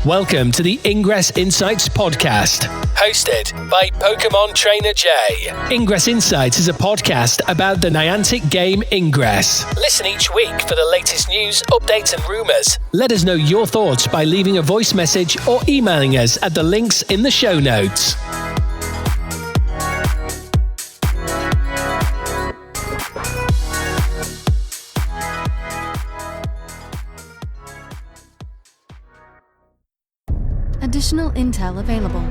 Welcome to the Ingress Insights podcast, hosted by PkmnTrainerJ. Ingress Insights is a podcast about the Niantic game Ingress. Listen each week for the latest news, updates and rumours. Let us know your thoughts by leaving a voice message or emailing us at the links in the show notes. Additional intel available.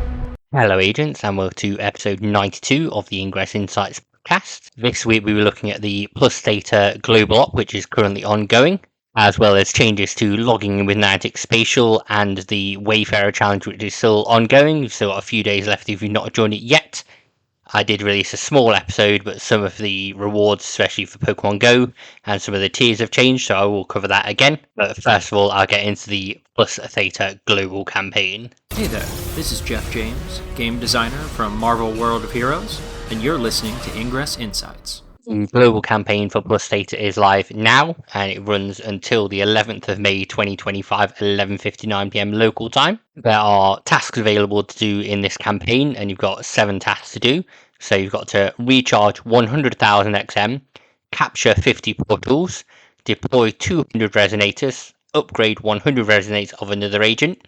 Hello agents and welcome to episode 92 of the Ingress Insights podcast. This week we were looking at the Plus Theta global op, which is currently ongoing, as well as changes to logging in with Niantic Spatial and the Wayfarer challenge, which is still ongoing. We've still got a few days left if you've not joined it yet. I did release a small episode, but some of the rewards, especially for Pokemon Go, and some of the tiers have changed, so I will cover that again. But first of all, I'll get into the Plus Theta global campaign. Hey there, this is Jeff James, game designer from Marvel World of Heroes, and you're listening to Ingress Insights. The global campaign for Plus Theta is live now, and it runs until the 11th of May 2025, 11:59pm local time. There are tasks available to do in this campaign, and you've got 7 tasks to do. So you've got to recharge 100,000 XM, capture 50 portals, deploy 200 resonators, upgrade 100 resonators of another agent,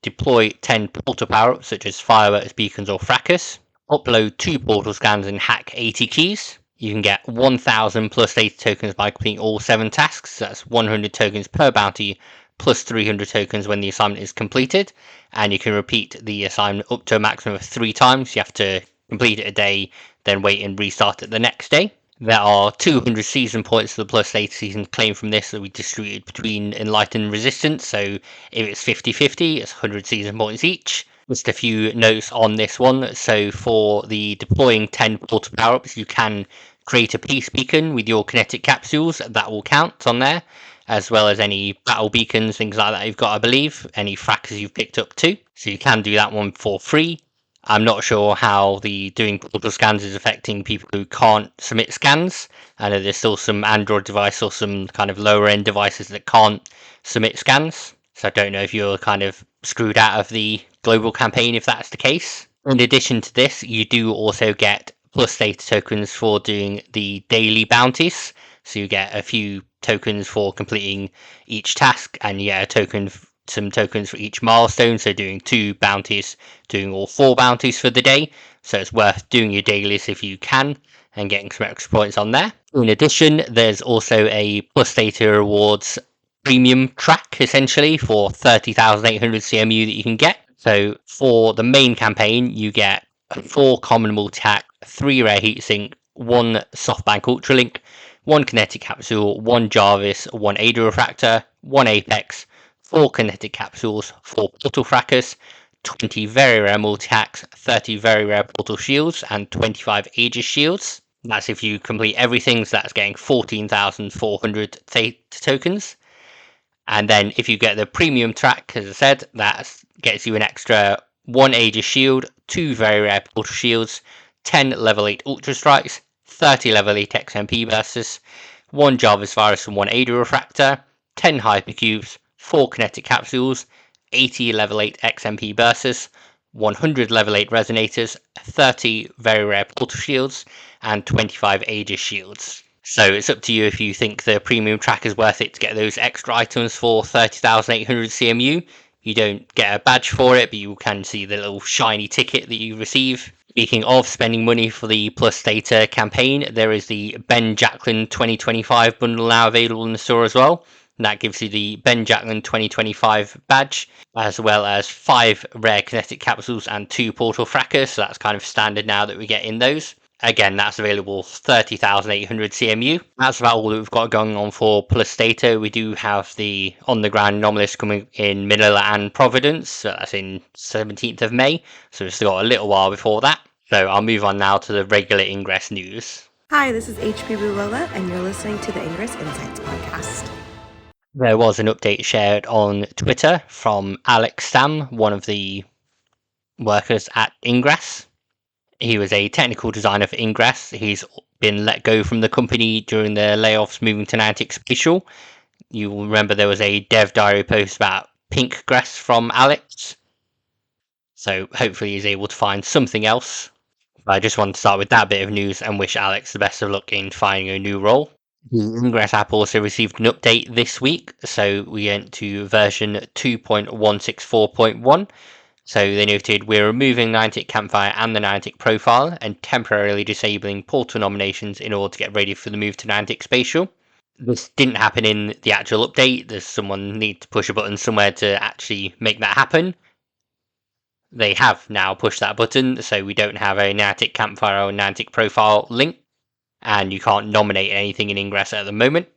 deploy 10 portal power-ups such as fireworks, beacons or fracas, upload 2 portal scans and hack 80 keys. You can get 1,000 plus Theta tokens by completing all 7 tasks. That's 100 tokens per bounty plus 300 tokens when the assignment is completed. And you can repeat the assignment up to a maximum of 3 times. You have to complete it a day, then wait and restart it the next day. There are 200 season points for the Plus Theta season claimed from this that we distributed between Enlightened and Resistance. So if it's 50-50, it's 100 season points each. Just a few notes on this one. So for the deploying 10 portal power-ups, you can create a peace beacon with your kinetic capsules. That will count on there, as well as any battle beacons, things like that you've got, I believe, any fracas you've picked up too. So you can do that one for free. I'm not sure how the doing portal scans is affecting people who can't submit scans. I know there's still some Android device or some kind of lower end devices that can't submit scans. So I don't know if you're kind of screwed out of the global campaign if that's the case. In addition to this, you do also get Plus Theta tokens for doing the daily bounties. So you get a few tokens for completing each task, and you get some tokens for each milestone. So doing 2 bounties, doing all 4 bounties for the day. So it's worth doing your dailies if you can and getting some extra points on there. In addition, there's also a Plus Theta rewards premium track essentially for 30,800 CMU that you can get. So for the main campaign, you get 4 common multi-hack, 3 rare heatsink, 1 softbank ultralink, 1 kinetic capsule, 1 Jarvis, 1 Ada refractor, 1 Apex, 4 kinetic capsules, 4 portal fracas, 20 very rare multi-hacks, 30 very rare portal shields, and 25 Aegis shields. That's if you complete everything, so that's getting 14,400 Theta tokens. And then if you get the premium track, as I said, that gets you an extra 1 Aegis shield, 2 very rare portal shields, 10 level 8 ultra strikes, 30 level 8 XMP bursts, 1 Jarvis virus and 1 Ada refractor, 10 hypercubes, 4 kinetic capsules, 80 level 8 XMP bursts, 100 level 8 resonators, 30 very rare portal shields, and 25 Aegis shields. So it's up to you if you think the premium track is worth it to get those extra items for 30,800 CMU. You don't get a badge for it, but you can see the little shiny ticket that you receive. Speaking of spending money for the Plus Theta campaign, there is the Ben Jacklin 2025 bundle now available in the store as well. And that gives you the Ben Jacklin 2025 badge, as well as 5 rare kinetic capsules and 2 portal fracas. So that's kind of standard now that we get in those. Again, that's available 30,800 CMU. That's about all that we've got going on for Plus Theta. We do have the on-the-ground Anomalous coming in Manila and Providence. So that's in 17th of May. So we've still got a little while before that. So I'll move on now to the regular Ingress news. Hi, this is HP Bulola, and you're listening to the Ingress Insights podcast. There was an update shared on Twitter from Alex Sam, one of the workers at Ingress. He was a technical designer for Ingress. He's been let go from the company during the layoffs moving to Niantic Spatial. You will remember there was a dev diary post about pink grass from Alex. So hopefully he's able to find something else. But I just want to start with that bit of news and wish Alex the best of luck in finding a new role. The Ingress app also received an update this week, so we went to version 2.164.1. So they noted we're removing Niantic Campfire and the Niantic profile and temporarily disabling portal nominations in order to get ready for the move to Niantic Spatial. This didn't happen in the actual update. There's someone need to push a button somewhere to actually make that happen. They have now pushed that button, so we don't have a Niantic Campfire or Niantic profile link, and you can't nominate anything in Ingress at the moment.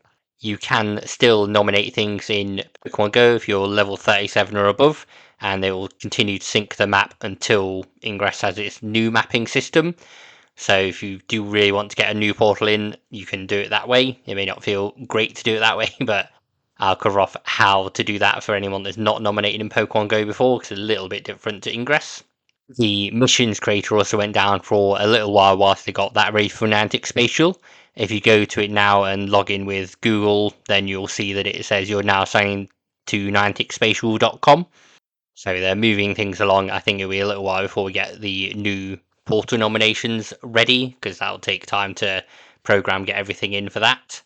You can still nominate things in Pokemon Go if you're level 37 or above, and they will continue to sync the map until Ingress has its new mapping system. So if you do really want to get a new portal in, you can do it that way. It may not feel great to do it that way, but I'll cover off how to do that for anyone that's not nominated in Pokemon Go before, because it's a little bit different to Ingress. The missions creator also went down for a little while whilst they got that ready for Niantic Spatial. If you go to it now and log in with Google, then you'll see that it says you're now signing to NianticSpatial.com. So they're moving things along. I think it'll be a little while before we get the new portal nominations ready, because that'll take time to program, get everything in for that.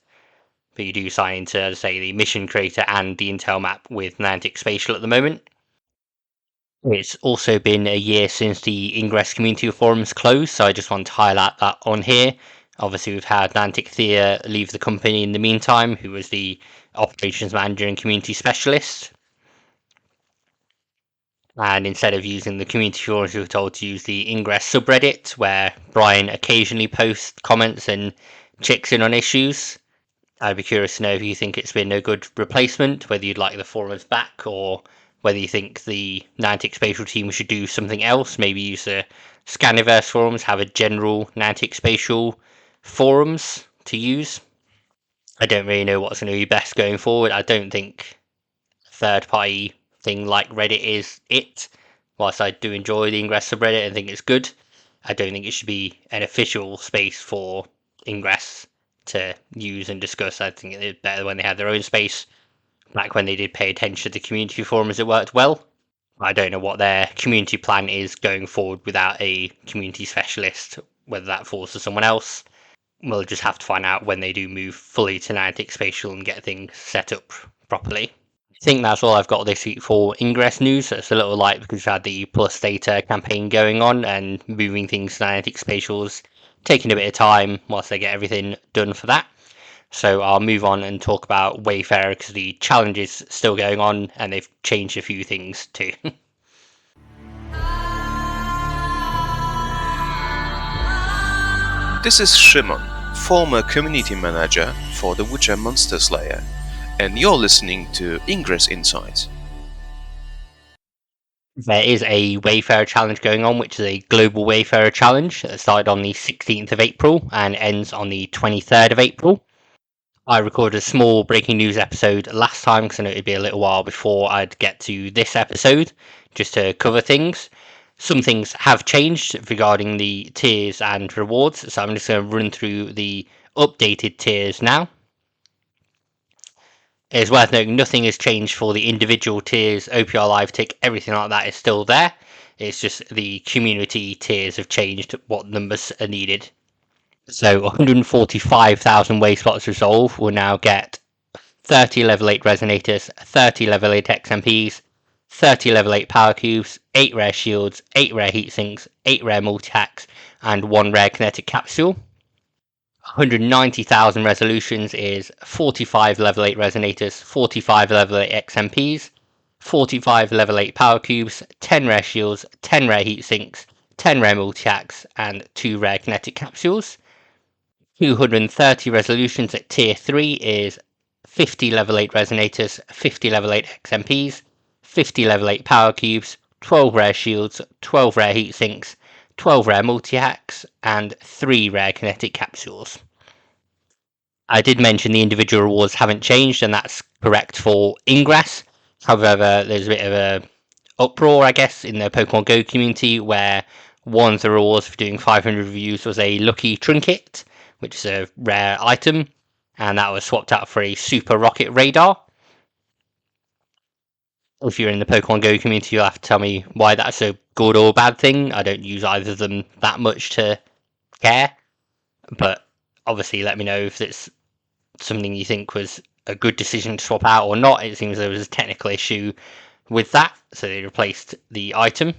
But you do sign into, say, the mission creator and the Intel map with Niantic Spatial at the moment. It's also been a year since the Ingress community forums closed, so I just want to highlight that on here. Obviously, we've had Niantic Thea leave the company in the meantime, who was the operations manager and community specialist. And instead of using the community forums, we were told to use the Ingress subreddit, where Brian occasionally posts comments and checks in on issues. I'd be curious to know if you think it's been a good replacement, whether you'd like the forums back, or whether you think the Niantic Spatial team should do something else, maybe use the Scaniverse forums, have a general Niantic Spatial forums to use. I don't really know what's going to be best going forward. I don't think third-party thing like Reddit is it. Whilst I do enjoy the Ingress subreddit and think it's good, I don't think it should be an official space for Ingress to use and discuss. I think it's better when they had their own space. Back when they did pay attention to the community forums, it worked well. I don't know what their community plan is going forward without a community specialist, whether that falls to someone else. We'll just have to find out when they do move fully to Niantic Spatial and get things set up properly. I think that's all I've got this week for Ingress news. It's a little light because we've had the Plus Data campaign going on, and moving things to Niantic Spatial's taking a bit of time whilst they get everything done for that. So I'll move on and talk about Wayfarer because the challenge is still going on and they've changed a few things too. This is Shimon, former community manager for the Witcher Monster Slayer, and you're listening to Ingress Insights. There is a Wayfarer challenge going on, which is a global Wayfarer challenge that started on the 16th of April and ends on the 23rd of April. I recorded a small breaking news episode last time because I know it'd be a little while before I'd get to this episode, just to cover things. Some things have changed regarding the tiers and rewards, so I'm just going to run through the updated tiers now. It's worth noting nothing has changed for the individual tiers. OPR Live Tick, everything like that is still there. It's just the community tiers have changed, what numbers are needed. So 145,000 Way Spots Resolve will now get 30 level 8 Resonators, 30 level 8 XMPs, 30 level 8 Power Cubes, 8 rare Shields, 8 rare Heatsinks, 8 rare Multi-Hacks, and 1 rare Kinetic Capsule. 190,000 Resolutions is 45 level 8 Resonators, 45 level 8 XMPs, 45 level 8 Power Cubes, 10 rare Shields, 10 rare Heatsinks, 10 rare Multi-Hacks, and 2 rare Kinetic Capsules. 230 Resolutions at Tier 3 is 50 level 8 Resonators, 50 level 8 XMPs, 50 level 8 Power Cubes, 12 rare Shields, 12 rare Heatsinks, 12 rare Multi-Hacks, and 3 rare Kinetic Capsules. I did mention the individual rewards haven't changed, and that's correct for Ingress. However, there's a bit of a uproar, I guess, in the Pokemon Go community, where one of the rewards for doing 500 reviews was a Lucky Trinket, which is a rare item, and that was swapped out for a Super Rocket Radar. If you're in the Pokemon Go community, you'll have to tell me why that's a good or bad thing. I don't use either of them that much to care, but obviously let me know if it's something you think was a good decision to swap out or not. It seems there was a technical issue with that, so they replaced the item.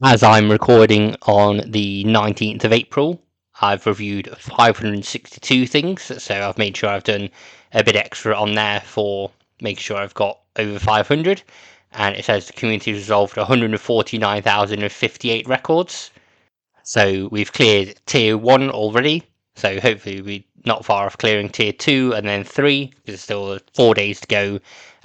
As I'm recording on the 19th of April, I've reviewed 562 things, so I've made sure I've done a bit extra on there for making sure I've got over 500, and it says the community resolved 149,058 records. So we've cleared tier 1 already, so hopefully we're not far off clearing tier 2 and then 3, there's still 4 days to go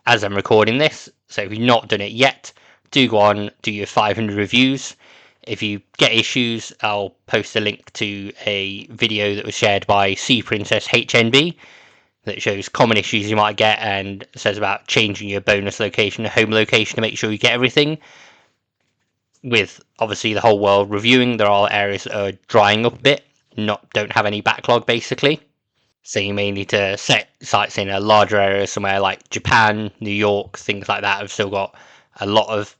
as I'm recording this. So if you've not done it yet, do go on, do your 500 reviews. If you get issues, I'll post a link to a video that was shared by Sea Princess HNB that shows common issues you might get and says about changing your bonus location to home location to make sure you get everything. With obviously the whole world reviewing, there are areas that are drying up a bit, don't have any backlog basically. So you may need to set sites in a larger area somewhere like Japan, New York, things like that. I've still got a lot of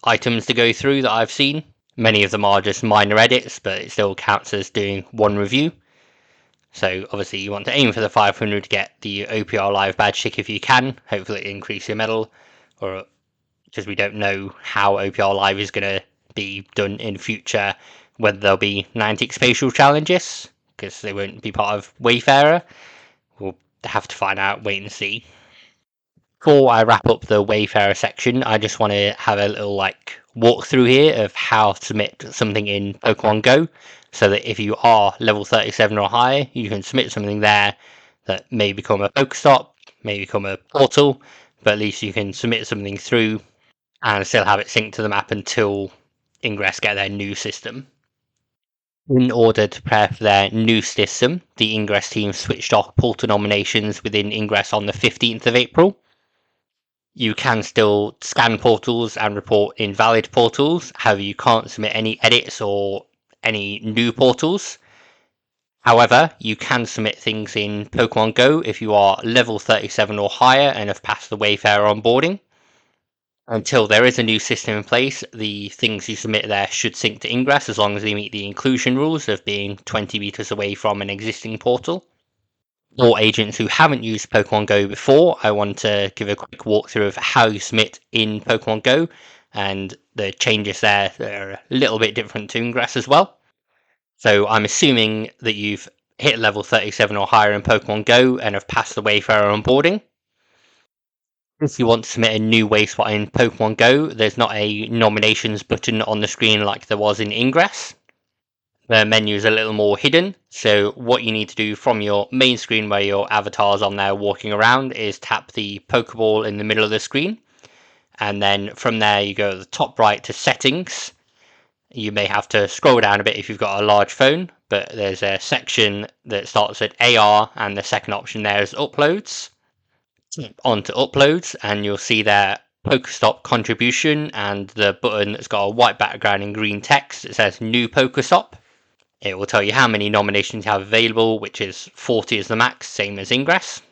items to go through that I've seen. Many of them are just minor edits, but it still counts as doing one review. So obviously you want to aim for the 500 to get the OPR Live badge tick if you can. Hopefully it increase your medal, or because we don't know how OPR Live is going to be done in future, whether there'll be Niantic spatial challenges, because they won't be part of Wayfarer. We'll have to find out, wait and see. Before I wrap up the Wayfarer section, I just want to have a little walkthrough here of how to submit something in Pokemon Go, so that if you are level 37 or higher, you can submit something there that may become a Pokestop, may become a portal, but at least you can submit something through and still have it synced to the map until Ingress get their new system. In order to prepare for their new system, the Ingress team switched off portal nominations within Ingress on the 15th of April. You can still scan portals and report invalid portals, however you can't submit any edits or any new portals. However, you can submit things in Pokemon Go if you are level 37 or higher and have passed the Wayfarer onboarding. Until there is a new system in place, the things you submit there should sync to Ingress as long as they meet the inclusion rules of being 20 meters away from an existing portal. For agents who haven't used Pokemon Go before, I want to give a quick walkthrough of how you submit in Pokemon Go, and the changes there are a little bit different to Ingress as well. So I'm assuming that you've hit level 37 or higher in Pokemon Go and have passed the Wayfarer onboarding. If you want to submit a new way spot in Pokemon Go, there's not a nominations button on the screen like there was in Ingress. The menu is a little more hidden, so what you need to do from your main screen where your avatar's on there walking around is tap the Pokeball in the middle of the screen, and then from there you go to the top right to settings. You may have to scroll down a bit if you've got a large phone, but there's a section that starts at AR and the second option there is uploads. Onto uploads and you'll see there Pokestop contribution and the button that's got a white background and green text that says new Pokestop. It will tell you how many nominations you have available, which is 40 as the max, same as Ingress.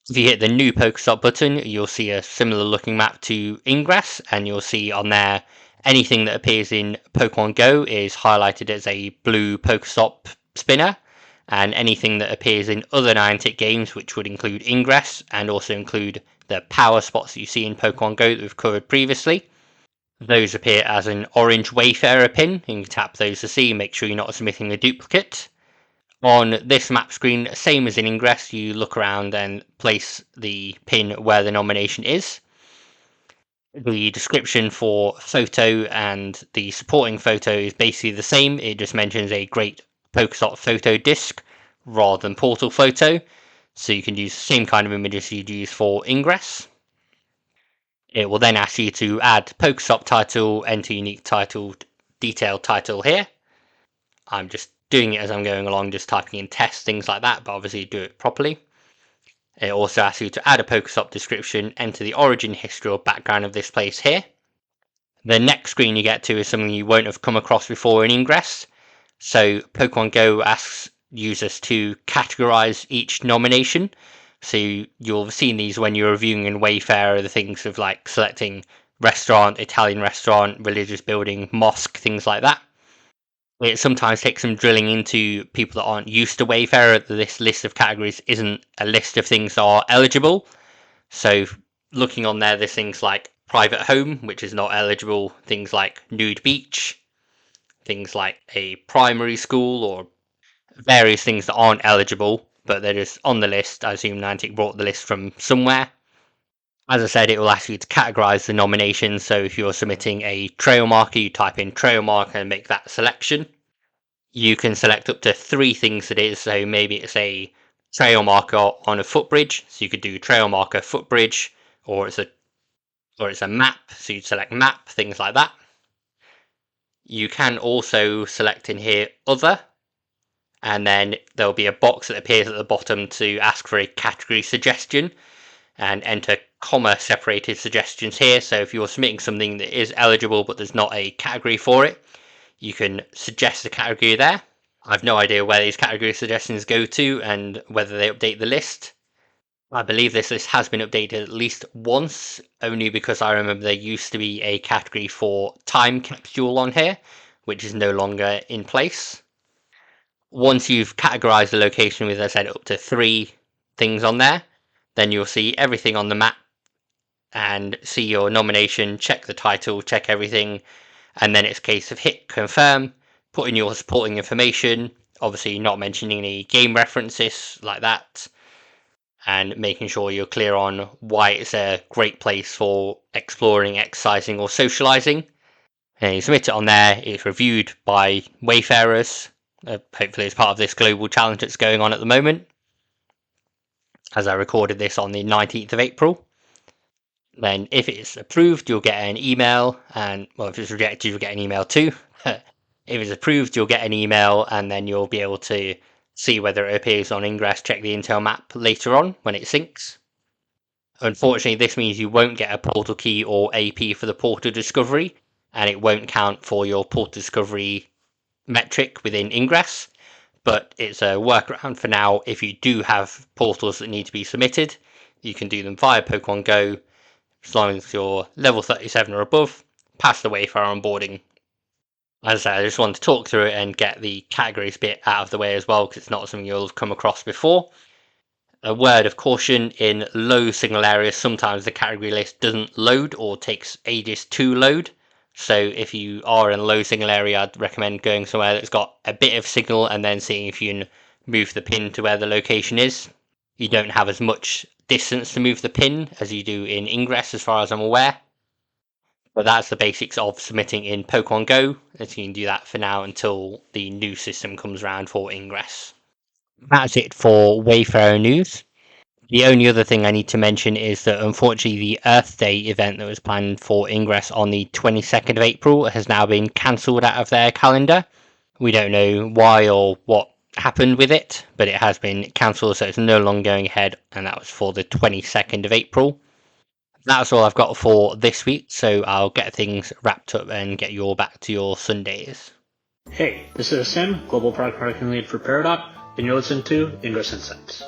If you hit the new Pokestop button, you'll see a similar looking map to Ingress, and you'll see on there anything that appears in Pokemon Go is highlighted as a blue Pokestop spinner, and anything that appears in other Niantic games, which would include Ingress and also include the power spots that you see in Pokemon Go that we've covered previously. Those appear as an orange Wayfarer pin. You can tap those to see, make sure you're not submitting a duplicate. On this map screen, same as in Ingress, you look around and place the pin where the nomination is. The description for photo and the supporting photo is basically the same. It just mentions a great Pokestop photo disc rather than portal photo. So you can use the same kind of images you'd use for Ingress. It will then ask you to add Pokestop title, enter unique title, detailed title here. I'm just doing it as I'm going along, just typing in test, things like that, but obviously do it properly. It also asks you to add a Pokestop description, enter the origin history or background of this place here. The next screen you get to is something you won't have come across before in Ingress. So Pokemon Go asks users to categorize each nomination. So you'll have seen these when you're reviewing in Wayfarer, the things of like selecting restaurant, Italian restaurant, religious building, mosque, things like that. It sometimes takes some drilling into people that aren't used to Wayfarer. This list of categories isn't a list of things that are eligible. So looking on there, there's things like private home, which is not eligible, things like nude beach, things like a primary school, or various things that aren't eligible, but they're just on the list. I assume Niantic brought the list from somewhere. As I said, it will ask you to categorize the nominations. So if you're submitting a trail marker, you type in trail marker and make that selection. You can select up to 3 things it is. So maybe it's a trail marker on a footbridge. So you could do trail marker footbridge, or it's a map. So you'd select map, things like that. You can also select in here other, and then there'll be a box that appears at the bottom to ask for a category suggestion, and enter comma separated suggestions here. So if you're submitting something that is eligible but there's not a category for it, you can suggest a category there. I've no idea where these category suggestions go to and whether they update the list. I believe this list has been updated at least once, only because I remember there used to be a category for time capsule on here, which is no longer in place. Once you've categorized the location with, as I said, up to 3 things on there, then you'll see everything on the map and see your nomination, check the title, check everything, and then it's a case of hit confirm, put in your supporting information, obviously not mentioning any game references like that, and making sure you're clear on why it's a great place for exploring, exercising, or socializing. And you submit it on there, it's reviewed by Wayfarers, hopefully as part of this global challenge that's going on at the moment, as I recorded this on the 19th of April. Then if it's approved, you'll get an email, and well, if it's rejected, you'll get an email too. If it's approved, you'll get an email, and then you'll be able to see whether it appears on Ingress, check the Intel map later on when it syncs. Unfortunately, this means you won't get a portal key or AP for the portal discovery, and it won't count for your portal discovery metric within Ingress, but it's a workaround for now. If you do have portals that need to be submitted, you can do them via Pokemon Go, as long as you're level 37 or above, pass the Wayfarer onboarding. As I said, I just wanted to talk through it and get the categories bit out of the way as well, because it's not something you'll have come across before. A word of caution, in low signal areas, sometimes the category list doesn't load or takes ages to load. So if you are in a low signal area, I'd recommend going somewhere that's got a bit of signal and then seeing if you can move the pin to where the location is. You don't have as much distance to move the pin as you do in Ingress, as far as I'm aware. But that's the basics of submitting in Pokemon Go, as you can do that for now until the new system comes around for Ingress. That's it for Wayfarer news. The only other thing I need to mention is that unfortunately the Earth Day event that was planned for Ingress on the 22nd of April has now been cancelled out of their calendar. We don't know why or what happened with it, but it has been cancelled, so it's no longer going ahead, and that was for the 22nd of April. That's all I've got for this week, so I'll get things wrapped up and get you all back to your Sundays. Hey, this is Sim, Global Product Marketing Lead for Peridot, and you're listening to Ingress Insights.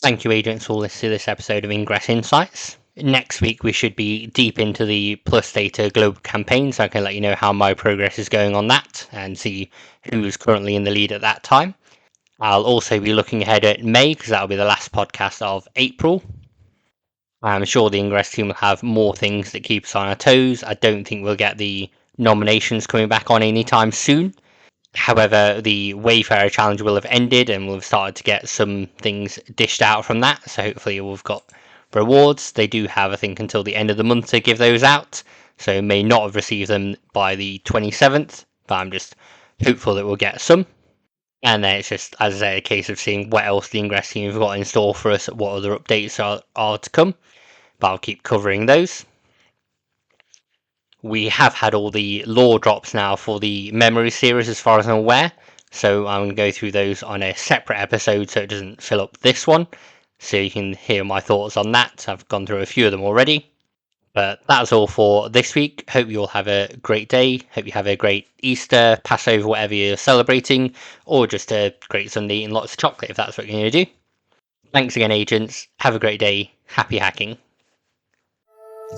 Thank you, agents, for listening to this episode of Ingress Insights. Next week, we should be deep into the Plus Theta global campaign, so I can let you know how my progress is going on that and see who's currently in the lead at that time. I'll also be looking ahead at May, because that'll be the last podcast of April. I'm sure the Ingress team will have more things that keep us on our toes. I don't think we'll get the nominations coming back on anytime soon. However, the Wayfarer challenge will have ended and we'll have started to get some things dished out from that. So hopefully we've got rewards. They do have, I think, until the end of the month to give those out. So may not have received them by the 27th, but I'm just hopeful that we'll get some. And then it's just, as I say, a case of seeing what else the Ingress team have got in store for us, what other updates are to come. But I'll keep covering those. We have had all the lore drops now for the memory series, as far as I'm aware, so I'm going to go through those on a separate episode so it doesn't fill up this one, so you can hear my thoughts on that. I've gone through a few of them already, but that's all for this week. Hope you all have a great day. Hope you have a great Easter, Passover, whatever you're celebrating, or just a great Sunday and lots of chocolate if that's what you're going to do. Thanks again, agents. Have a great day. Happy hacking.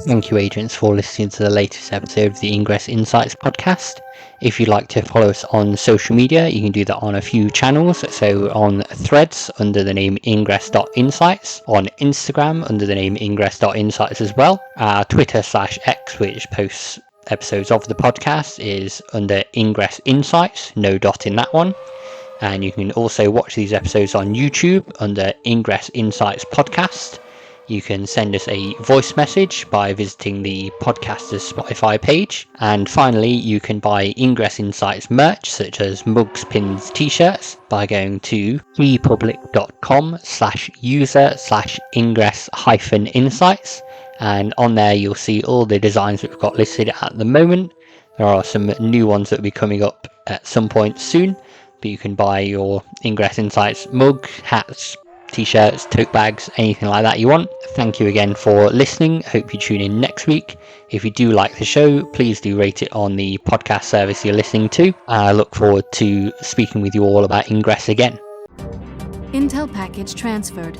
Thank you, agents, for listening to the latest episode of the Ingress Insights podcast. If you'd like to follow us on social media, you can do that on a few channels. So on Threads under the name ingress.insights, on Instagram under the name ingress.insights as well. Twitter/X, which posts episodes of the podcast, is under Ingress Insights, no dot in that one. And you can also watch these episodes on YouTube under Ingress Insights Podcast. You can send us a voice message by visiting the podcaster's Spotify page. And finally, you can buy Ingress Insights merch, such as mugs, pins, t-shirts, by going to epublic.com/user/ingress-insights. And on there, you'll see all the designs that we've got listed at the moment. There are some new ones that will be coming up at some point soon, but you can buy your Ingress Insights mug, hats, t-shirts, tote bags, anything like that you want. Thank you again for listening. Hope you tune in next week. If you do like the show, please do rate it on the podcast service you're listening to. I look forward to speaking with you all about Ingress again. Intel package transferred.